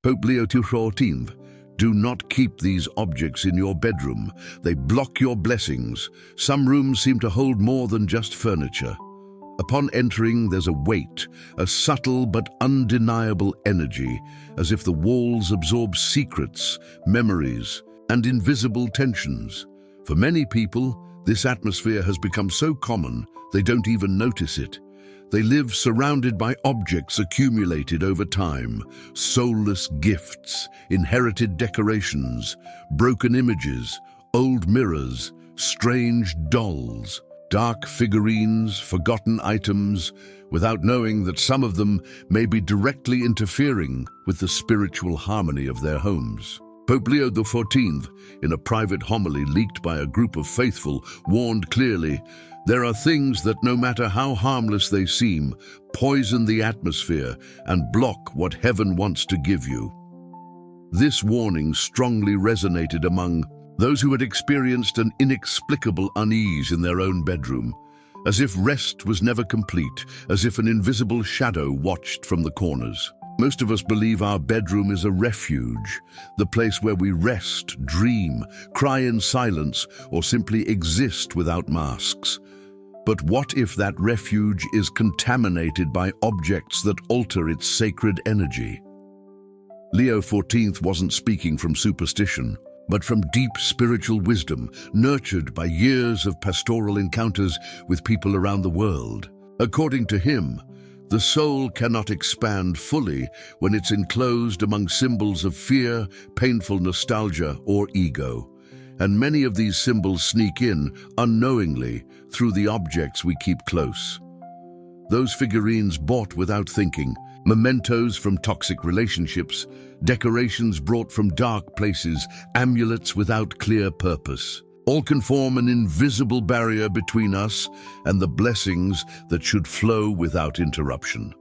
Pope Leo XIV, do not keep these objects in your bedroom. They block your blessings. Some rooms seem to hold more than just furniture. Upon entering, there's a weight, a subtle but undeniable energy, as if the walls absorb secrets, memories, and invisible tensions. For many people, this atmosphere has become so common, they don't even notice it. They live surrounded by objects accumulated over time, soulless gifts, inherited decorations, broken images, old mirrors, strange dolls, dark figurines, forgotten items, without knowing that some of them may be directly interfering with the spiritual harmony of their homes. Pope Leo XIV, in a private homily leaked by a group of faithful, warned clearly, "There are things that, no matter how harmless they seem, poison the atmosphere and block what heaven wants to give you." This warning strongly resonated among those who had experienced an inexplicable unease in their own bedroom, as if rest was never complete, as if an invisible shadow watched from the corners. Most of us believe our bedroom is a refuge, the place where we rest, dream, cry in silence, or simply exist without masks. But what if that refuge is contaminated by objects that alter its sacred energy? Leo XIV wasn't speaking from superstition, but from deep spiritual wisdom, nurtured by years of pastoral encounters with people around the world. According to him, the soul cannot expand fully when it's enclosed among symbols of fear, painful nostalgia, or ego. And many of these symbols sneak in, unknowingly, through the objects we keep close. Those figurines bought without thinking, mementos from toxic relationships, decorations brought from dark places, amulets without clear purpose, all can form an invisible barrier between us and the blessings that should flow without interruption.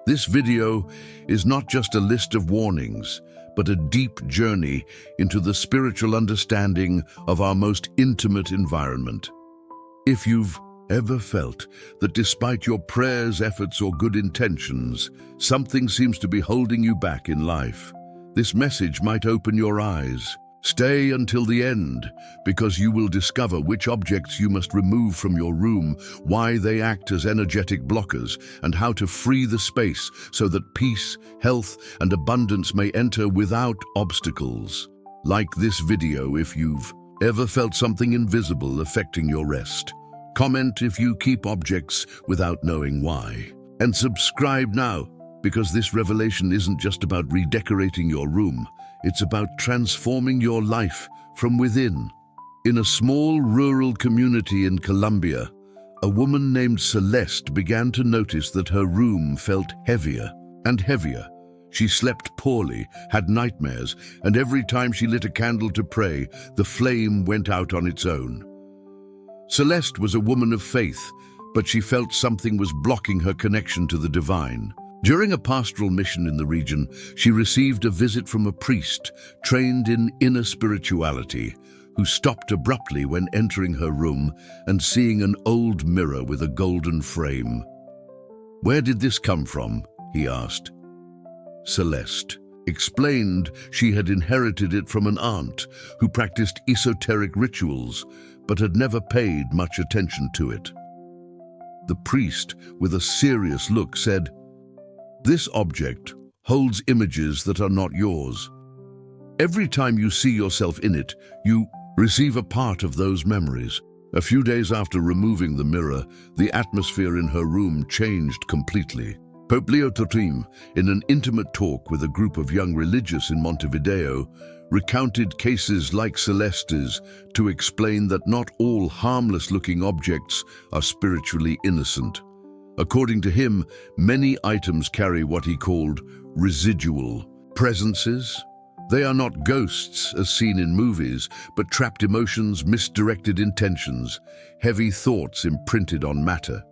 This video is not just a list of warnings, but a deep journey into the spiritual understanding of our most intimate environment. If you've ever felt that despite your prayers, efforts, or good intentions, something seems to be holding you back in life, this message might open your eyes. Stay until the end, because you will discover which objects you must remove from your room, why they act as energetic blockers, and how to free the space so that peace, health, and abundance may enter without obstacles. Like this video if you've ever felt something invisible affecting your rest. Comment if you keep objects without knowing why. And subscribe now, because this revelation isn't just about redecorating your room. It's about transforming your life from within. In a small rural community in Colombia, a woman named Celeste began to notice that her room felt heavier and heavier. She slept poorly, had nightmares, and every time she lit a candle to pray, the flame went out on its own. Celeste was a woman of faith, but she felt something was blocking her connection to the divine. During a pastoral mission in the region, she received a visit from a priest trained in inner spirituality, who stopped abruptly when entering her room and seeing an old mirror with a golden frame. "Where did this come from?" he asked. Celeste explained she had inherited it from an aunt who practiced esoteric rituals, but had never paid much attention to it. The priest, with a serious look, said, "This object holds images that are not yours. Every time you see yourself in it, you receive a part of those memories." A few days after removing the mirror, the atmosphere in her room changed completely. Pope Leo XIV, in an intimate talk with a group of young religious in Montevideo, recounted cases like Celeste's to explain that not all harmless-looking objects are spiritually innocent. According to him, many items carry what he called residual presences. They are not ghosts as seen in movies, but trapped emotions, misdirected intentions, heavy thoughts imprinted on matter.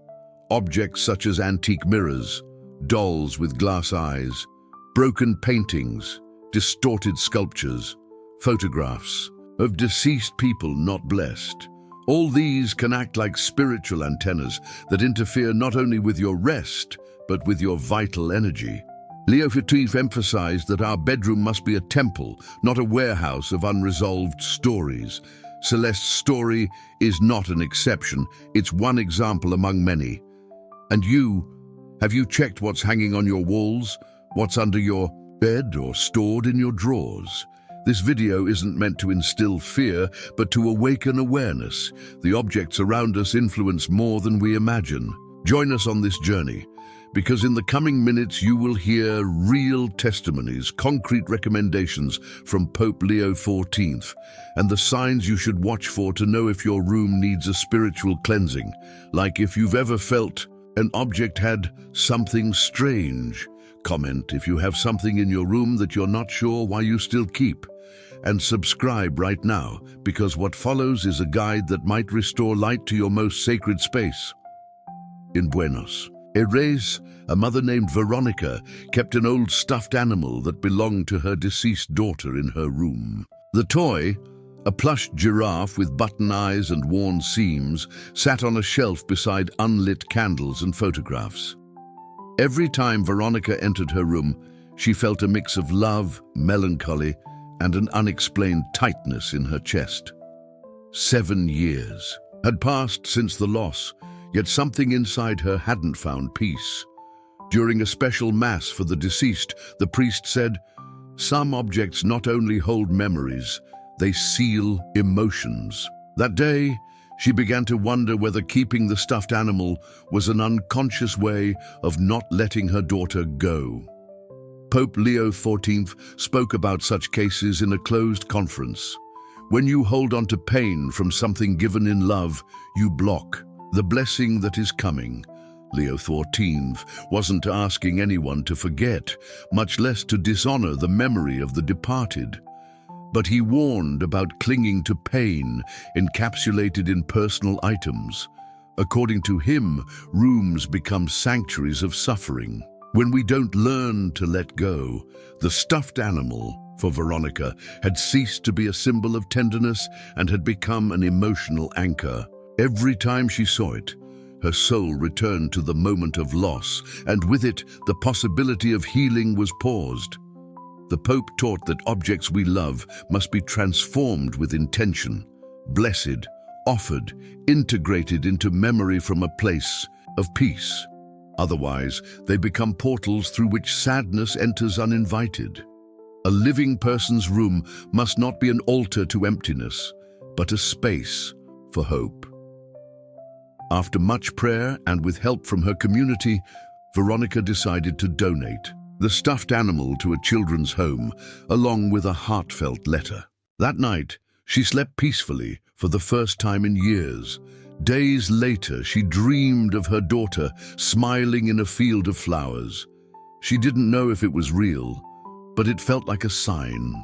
Objects such as antique mirrors, dolls with glass eyes, broken paintings, distorted sculptures, photographs of deceased people not blessed. All these can act like spiritual antennas that interfere not only with your rest, but with your vital energy. Leo XIV emphasized that our bedroom must be a temple, not a warehouse of unresolved stories. Celeste's story is not an exception. It's one example among many. And you, have you checked what's hanging on your walls? What's under your bed or stored in your drawers? This video isn't meant to instill fear, but to awaken awareness. The objects around us influence more than we imagine. Join us on this journey, because in the coming minutes you will hear real testimonies, concrete recommendations from Pope Leo XIV, and the signs you should watch for to know if your room needs a spiritual cleansing, like if you've ever felt an object had something strange. Comment if you have something in your room that you're not sure why you still keep. And subscribe right now, because what follows is a guide that might restore light to your most sacred space. In Buenos Aires, a mother named Veronica kept an old stuffed animal that belonged to her deceased daughter in her room. The toy, a plush giraffe with button eyes and worn seams, sat on a shelf beside unlit candles and photographs. Every time Veronica entered her room, she felt a mix of love, melancholy, and an unexplained tightness in her chest. 7 years had passed since the loss, yet something inside her hadn't found peace. During a special mass for the deceased, the priest said, "Some objects not only hold memories, they seal emotions." That day, she began to wonder whether keeping the stuffed animal was an unconscious way of not letting her daughter go. Pope Leo XIV spoke about such cases in a closed conference. When you hold on to pain from something given in love, you block the blessing that is coming. Leo XIV wasn't asking anyone to forget, much less to dishonor the memory of the departed. But he warned about clinging to pain encapsulated in personal items. According to him, rooms become sanctuaries of suffering. When we don't learn to let go, the stuffed animal, for Veronica, had ceased to be a symbol of tenderness and had become an emotional anchor. Every time she saw it, her soul returned to the moment of loss, and with it, the possibility of healing was paused. The Pope taught that objects we love must be transformed with intention, blessed, offered, integrated into memory from a place of peace. Otherwise, they become portals through which sadness enters uninvited. A living person's room must not be an altar to emptiness, but a space for hope. After much prayer and with help from her community, Veronica decided to donate the stuffed animal to a children's home, along with a heartfelt letter. That night, she slept peacefully for the first time in years. Days later, she dreamed of her daughter smiling in a field of flowers. She didn't know if it was real, but it felt like a sign.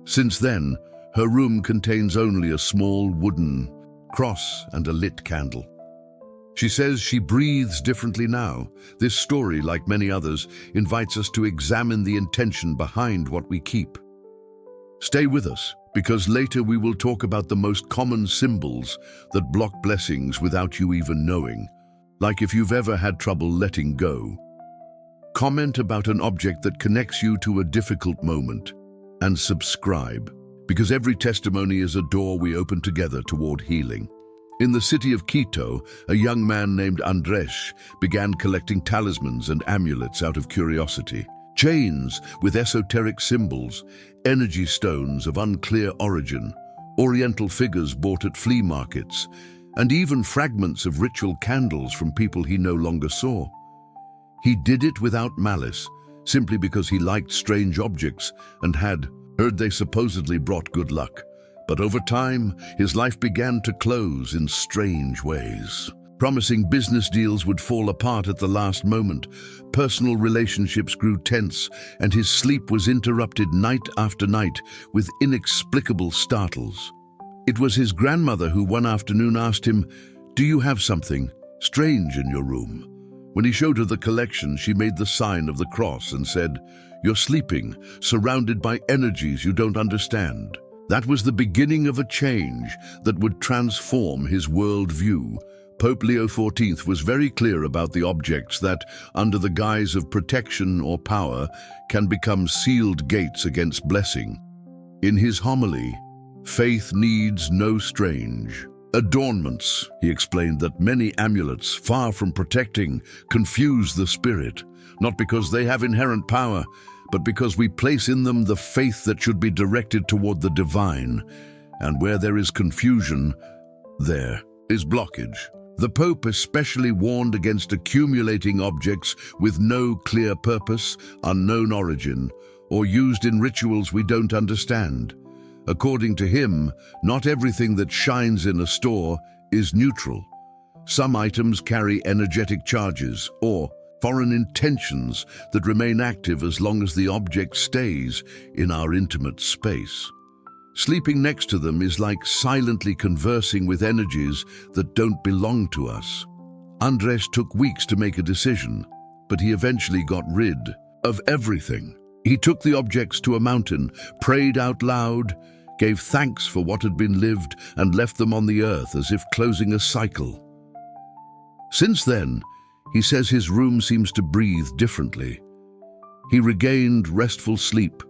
Since then, her room contains only a small wooden cross and a lit candle. She says she breathes differently now. This story, like many others, invites us to examine the intention behind what we keep. Stay with us, because later we will talk about the most common symbols that block blessings without you even knowing, like if you've ever had trouble letting go. Comment about an object that connects you to a difficult moment, and subscribe, because every testimony is a door we open together toward healing. In the city of Quito, a young man named Andres began collecting talismans and amulets out of curiosity. Chains with esoteric symbols, energy stones of unclear origin, oriental figures bought at flea markets, and even fragments of ritual candles from people he no longer saw. He did it without malice, simply because he liked strange objects and had heard they supposedly brought good luck. But over time, his life began to close in strange ways. Promising business deals would fall apart at the last moment. Personal relationships grew tense, and his sleep was interrupted night after night with inexplicable startles. It was his grandmother who one afternoon asked him, "Do you have something strange in your room?" When he showed her the collection, she made the sign of the cross and said, "You're sleeping, surrounded by energies you don't understand." That was the beginning of a change that would transform his worldview. Pope Leo XIV was very clear about the objects that, under the guise of protection or power, can become sealed gates against blessing. In his homily, "Faith needs no strange adornments," he explained that many amulets, far from protecting, confuse the spirit, not because they have inherent power, but because we place in them the faith that should be directed toward the divine. And where there is confusion, there is blockage. The Pope especially warned against accumulating objects with no clear purpose, unknown origin, or used in rituals we don't understand. According to him, not everything that shines in a store is neutral. Some items carry energetic charges or foreign intentions that remain active as long as the object stays in our intimate space. Sleeping next to them is like silently conversing with energies that don't belong to us. Andres took weeks to make a decision, but he eventually got rid of everything. He took the objects to a mountain, prayed out loud, gave thanks for what had been lived, and left them on the earth as if closing a cycle. Since then, he says his room seems to breathe differently. He regained restful sleep,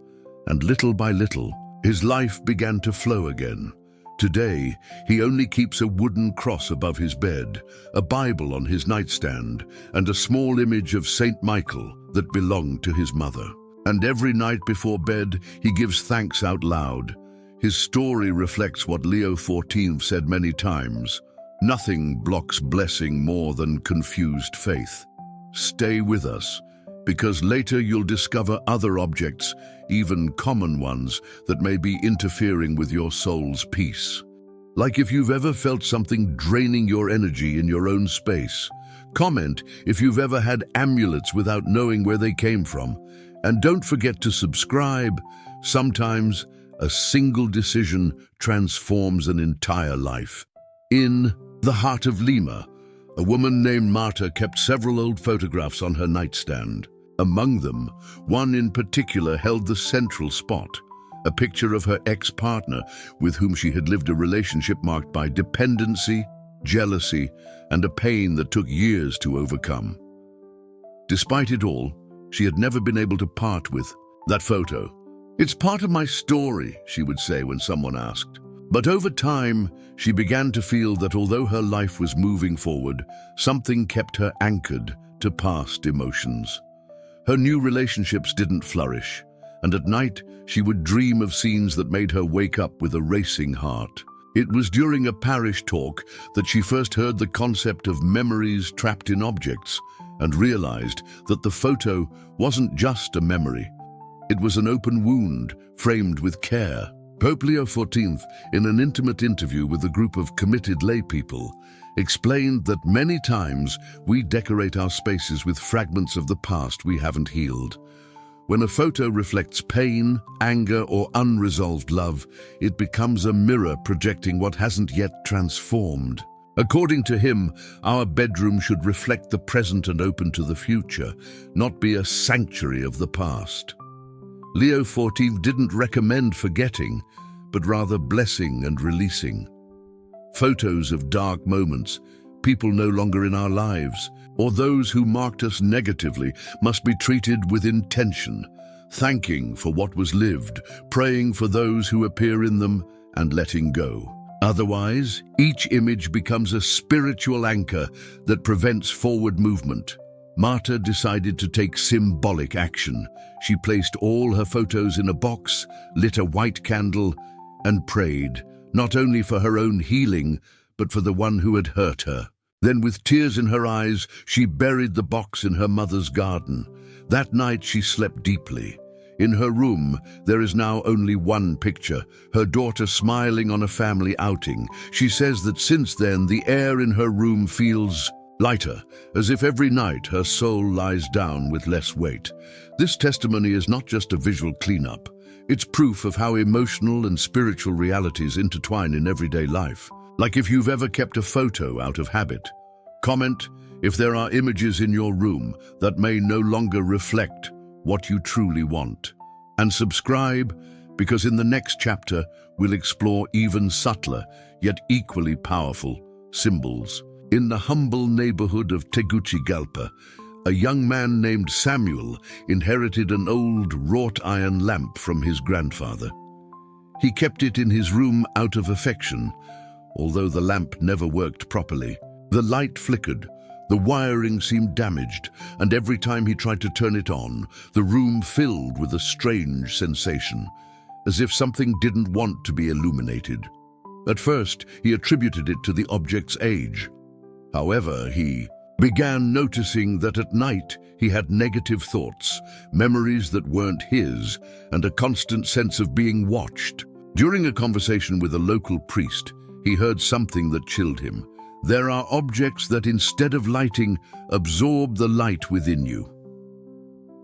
and little by little, his life began to flow again. Today, he only keeps a wooden cross above his bed, a Bible on his nightstand, and a small image of Saint Michael that belonged to his mother. And every night before bed, he gives thanks out loud. His story reflects what Leo XIV said many times: "Nothing blocks blessing more than confused faith." Stay with us, because later you'll discover other objects, even common ones, that may be interfering with your soul's peace. Like if you've ever felt something draining your energy in your own space. Comment if you've ever had amulets without knowing where they came from. And don't forget to subscribe. Sometimes a single decision transforms an entire life. In the heart of Lima, a woman named Marta kept several old photographs on her nightstand. Among them, one in particular held the central spot, a picture of her ex-partner with whom she had lived a relationship marked by dependency, jealousy, and a pain that took years to overcome. Despite it all, she had never been able to part with that photo. "It's part of my story," she would say when someone asked. But over time, she began to feel that although her life was moving forward, something kept her anchored to past emotions. Her new relationships didn't flourish, and at night she would dream of scenes that made her wake up with a racing heart. It was during a parish talk that she first heard the concept of memories trapped in objects and realized that the photo wasn't just a memory. It was an open wound, framed with care. Pope Leo XIV, in an intimate interview with a group of committed lay people, explained that many times we decorate our spaces with fragments of the past we haven't healed. When a photo reflects pain, anger, or unresolved love, it becomes a mirror projecting what hasn't yet transformed. According to him, our bedroom should reflect the present and open to the future, not be a sanctuary of the past. Leo XIV didn't recommend forgetting, but rather blessing and releasing. Photos of dark moments, people no longer in our lives, or those who marked us negatively must be treated with intention, thanking for what was lived, praying for those who appear in them, and letting go. Otherwise, each image becomes a spiritual anchor that prevents forward movement. Marta decided to take symbolic action. She placed all her photos in a box, lit a white candle, and prayed, not only for her own healing, but for the one who had hurt her. Then, with tears in her eyes, she buried the box in her mother's garden. That night she slept deeply. In her room, there is now only one picture, her daughter smiling on a family outing. She says that since then, the air in her room feels lighter, as if every night her soul lies down with less weight. This testimony is not just a visual cleanup. It's proof of how emotional and spiritual realities intertwine in everyday life. Like if you've ever kept a photo out of habit. Comment if there are images in your room that may no longer reflect what you truly want. And subscribe, because in the next chapter, we'll explore even subtler, yet equally powerful symbols. In the humble neighborhood of Tegucigalpa, a young man named Samuel inherited an old wrought iron lamp from his grandfather. He kept it in his room out of affection, although the lamp never worked properly. The light flickered, the wiring seemed damaged, and every time he tried to turn it on, the room filled with a strange sensation, as if something didn't want to be illuminated. At first, he attributed it to the object's age. However, he began noticing that at night he had negative thoughts, memories that weren't his, and a constant sense of being watched. During a conversation with a local priest, he heard something that chilled him. There are objects that, instead of lighting, absorb the light within you.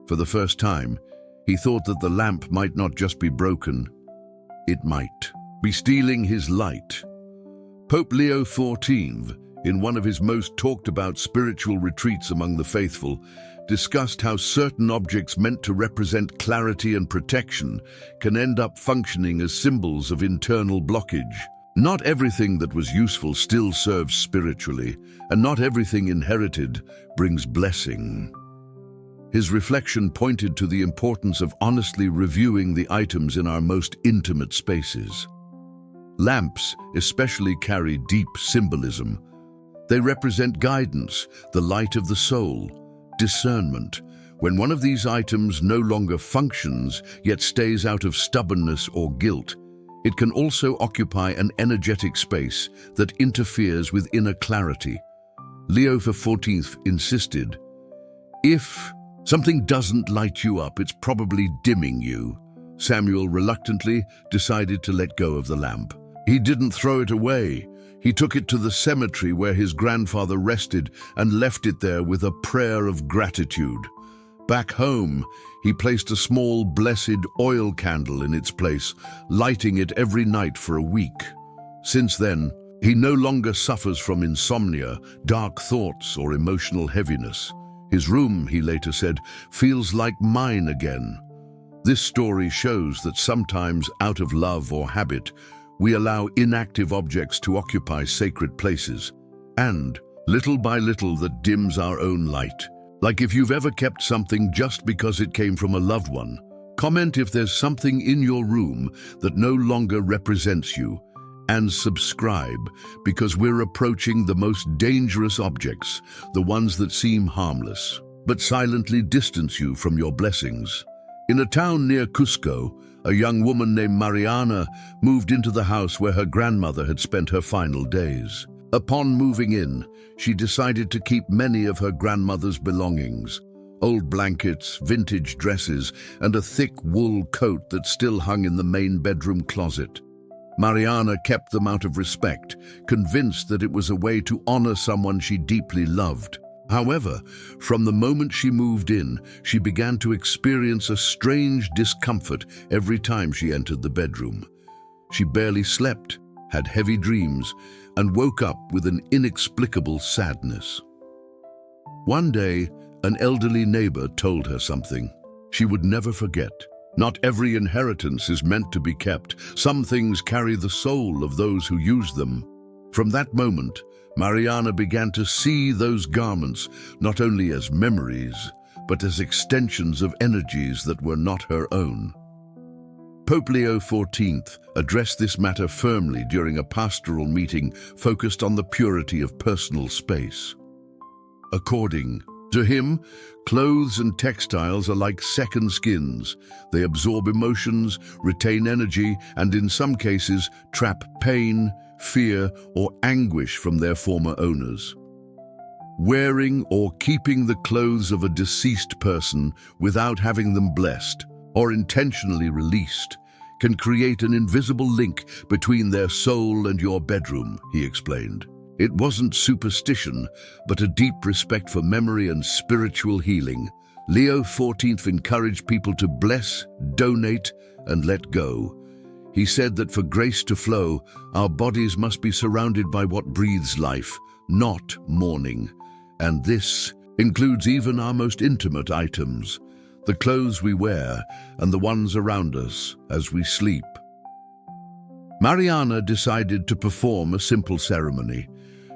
For the first time, he thought that the lamp might not just be broken, it might be stealing his light. Pope Leo XIV, in one of his most talked about spiritual retreats among the faithful, discussed how certain objects meant to represent clarity and protection can end up functioning as symbols of internal blockage. Not everything that was useful still serves spiritually, and not everything inherited brings blessing. His reflection pointed to the importance of honestly reviewing the items in our most intimate spaces. Lamps especially carry deep symbolism. They represent guidance, the light of the soul, discernment. When one of these items no longer functions, yet stays out of stubbornness or guilt, it can also occupy an energetic space that interferes with inner clarity. Leo XIV insisted, "If something doesn't light you up, it's probably dimming you." Samuel reluctantly decided to let go of the lamp. He didn't throw it away. He took it to the cemetery where his grandfather rested and left it there with a prayer of gratitude. Back home, he placed a small blessed oil candle in its place, lighting it every night for a week. Since then, he no longer suffers from insomnia, dark thoughts, or emotional heaviness. His room, he later said, feels like mine again. This story shows that sometimes, out of love or habit, we allow inactive objects to occupy sacred places, and little by little that dims our own light. Like if you've ever kept something just because it came from a loved one. Comment if there's something in your room that no longer represents you, and subscribe, because we're approaching the most dangerous objects, the ones that seem harmless, but silently distance you from your blessings. In a town near Cusco, a young woman named Mariana moved into the house where her grandmother had spent her final days. Upon moving in, she decided to keep many of her grandmother's belongings: old blankets, vintage dresses, and a thick wool coat that still hung in the main bedroom closet. Mariana kept them out of respect, convinced that it was a way to honor someone she deeply loved. However, from the moment she moved in, she began to experience a strange discomfort every time she entered the bedroom. She barely slept, had heavy dreams, and woke up with an inexplicable sadness. One day, an elderly neighbor told her something she would never forget. Not every inheritance is meant to be kept. Some things carry the soul of those who use them. From that moment, Mariana began to see those garments not only as memories, but as extensions of energies that were not her own. Pope Leo XIV addressed this matter firmly during a pastoral meeting focused on the purity of personal space. According to him, clothes and textiles are like second skins. They absorb emotions, retain energy, and in some cases trap pain, fear, or anguish from their former owners. Wearing or keeping the clothes of a deceased person without having them blessed or intentionally released can create an invisible link between their soul and your bedroom, he explained. It wasn't superstition, but a deep respect for memory and spiritual healing. Leo XIV encouraged people to bless, donate, and let go. He said that for grace to flow, our bodies must be surrounded by what breathes life, not mourning. And this includes even our most intimate items, the clothes we wear and the ones around us as we sleep. Mariana decided to perform a simple ceremony.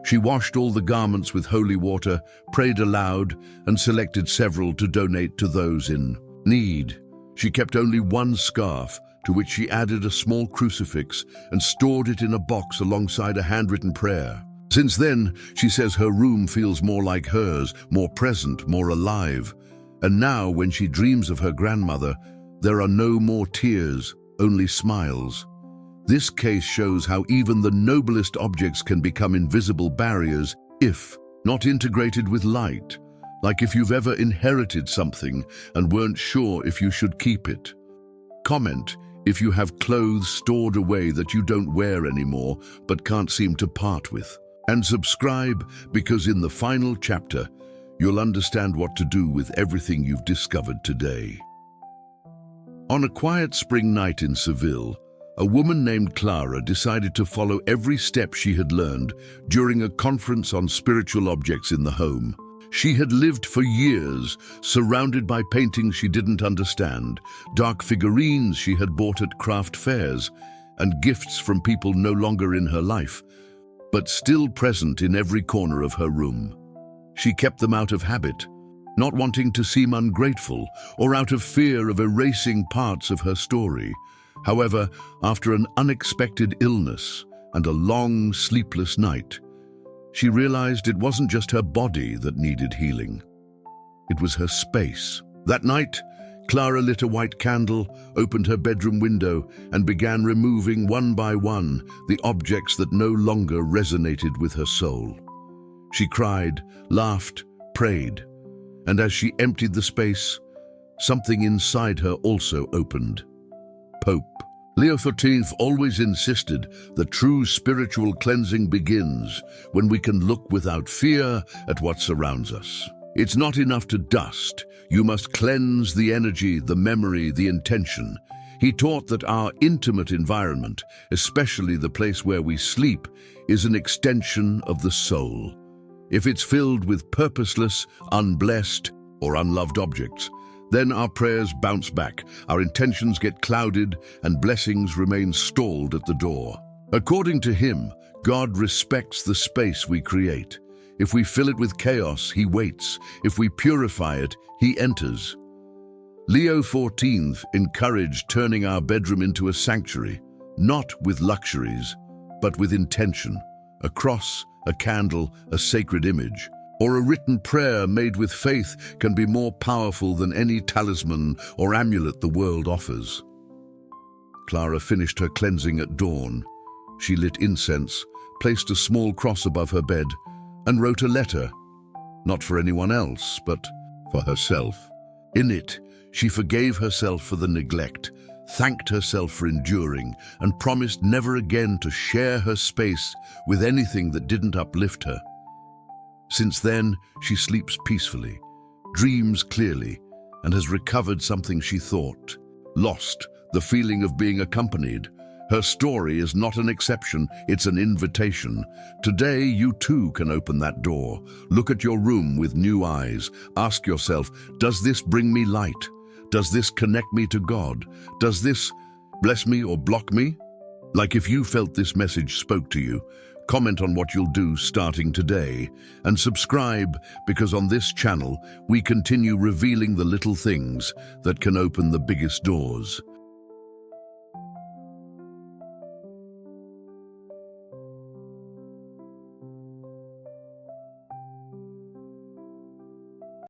She washed all the garments with holy water, prayed aloud, and selected several to donate to those in need. She kept only one scarf, to which she added a small crucifix and stored it in a box alongside a handwritten prayer. Since then, she says her room feels more like hers, more present, more alive. And now, when she dreams of her grandmother, there are no more tears, only smiles. This case shows how even the noblest objects can become invisible barriers if not integrated with light, like if you've ever inherited something and weren't sure if you should keep it. Comment if you have clothes stored away that you don't wear anymore but can't seem to part with. And subscribe, because in the final chapter, you'll understand what to do with everything you've discovered today. On a quiet spring night in Seville, a woman named Clara decided to follow every step she had learned during a conference on spiritual objects in the home. She had lived for years, surrounded by paintings she didn't understand, dark figurines she had bought at craft fairs, and gifts from people no longer in her life, but still present in every corner of her room. She kept them out of habit, not wanting to seem ungrateful or out of fear of erasing parts of her story. However, after an unexpected illness and a long, sleepless night, she realized it wasn't just her body that needed healing. It was her space. That night, Clara lit a white candle, opened her bedroom window, and began removing one by one the objects that no longer resonated with her soul. She cried, laughed, prayed, and as she emptied the space, something inside her also opened. Pope Leo XIV always insisted that true spiritual cleansing begins when we can look without fear at what surrounds us. It's not enough to dust. You must cleanse the energy, the memory, the intention. He taught that our intimate environment, especially the place where we sleep, is an extension of the soul. If it's filled with purposeless, unblessed, or unloved objects, then our prayers bounce back, our intentions get clouded, and blessings remain stalled at the door. According to him, God respects the space we create. If we fill it with chaos, he waits. If we purify it, he enters. Leo XIV encouraged turning our bedroom into a sanctuary, not with luxuries, but with intention. A cross, a candle, a sacred image, or a written prayer made with faith can be more powerful than any talisman or amulet the world offers. Clara finished her cleansing at dawn. She lit incense, placed a small cross above her bed, and wrote a letter, not for anyone else, but for herself. In it, she forgave herself for the neglect, thanked herself for enduring, and promised never again to share her space with anything that didn't uplift her. Since then, she sleeps peacefully, dreams clearly, and has recovered something she thought lost, the feeling of being accompanied. Her story is not an exception, it's an invitation. Today, you too can open that door. Look at your room with new eyes. Ask yourself, does this bring me light? Does this connect me to God? Does this bless me or block me? Like, if you felt this message spoke to you, comment on what you'll do starting today, and subscribe, because on this channel we continue revealing the little things that can open the biggest doors.